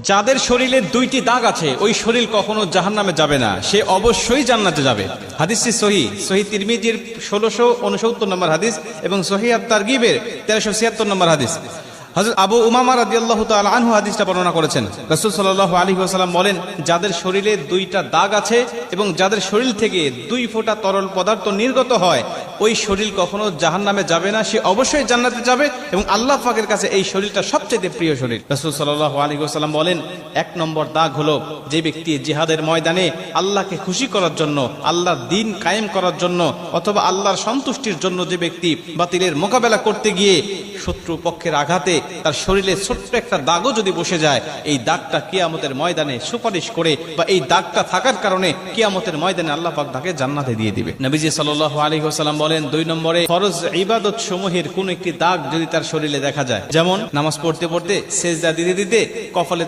যাদের শরীরে দুইটি দাগ আছে ওই শরীর কখনো জাহান্নামে যাবে না, সে অবশ্যই জান্নাতে যাবে। হাদিসটি সহিহ তিরমিজির 1669 নম্বর হাদিস এবং সহিহ আত-তারগিবের 1376 নম্বর হাদিস। হযরত আবু উমামা রাদিয়াল্লাহু তাআলা আনহু হাদিসটা বর্ণনা করেছেন। রাসূল সাল্লাল্লাহু আলাইহি ওয়াসাল্লাম বলেন, যাদের শরীরে দুইটা দাগ আছে এবং যাদের শরীর থেকে 2 ফোঁটা তরল পদার্থ নির্গত হয় ওই শরীর কখনো জাহান্নামে যাবে না, সে অবশ্যই জান্নাতে যাবে এবং আল্লাহ পাকের কাছে এই শরীরটা সবচেয়ে প্রিয় শরীর। রাসূল সাল্লাল্লাহু আলাইহি ওয়াসাল্লাম বলেন, 1 নম্বর দাগ হলো যে ব্যক্তি জিহাদের ময়দানে আল্লাহকে খুশি করার জন্য, আল্লাহর দ্বীন কায়েম করার জন্য অথবা আল্লাহর সন্তুষ্টির জন্য যে ব্যক্তি বাতিলের মোকাবেলা করতে গিয়ে শত্রু পক্ষের আঘাতে তার শরীরে ছোট্ট একটা দাগও যদি বসে যায়, এই দাগটা কিয়ামতের ময়দানে সুপারিশ করে বা এই দাগটা থাকার কারণে কিয়ামতের ময়দানে আল্লাহ পাক তাকে জান্নাতে দিয়ে দিবে। নবীজি সাল্লাল্লাহু আলাইহি ওয়াসাল্লাম বলেন, 2 নম্বরে ফরজ ইবাদত সমূহের কোন একটি দাগ যদি তার শরীরে দেখা যায়, যেমন নামাজ পড়তে পড়তে সেজদা দিতে দিতে কপালে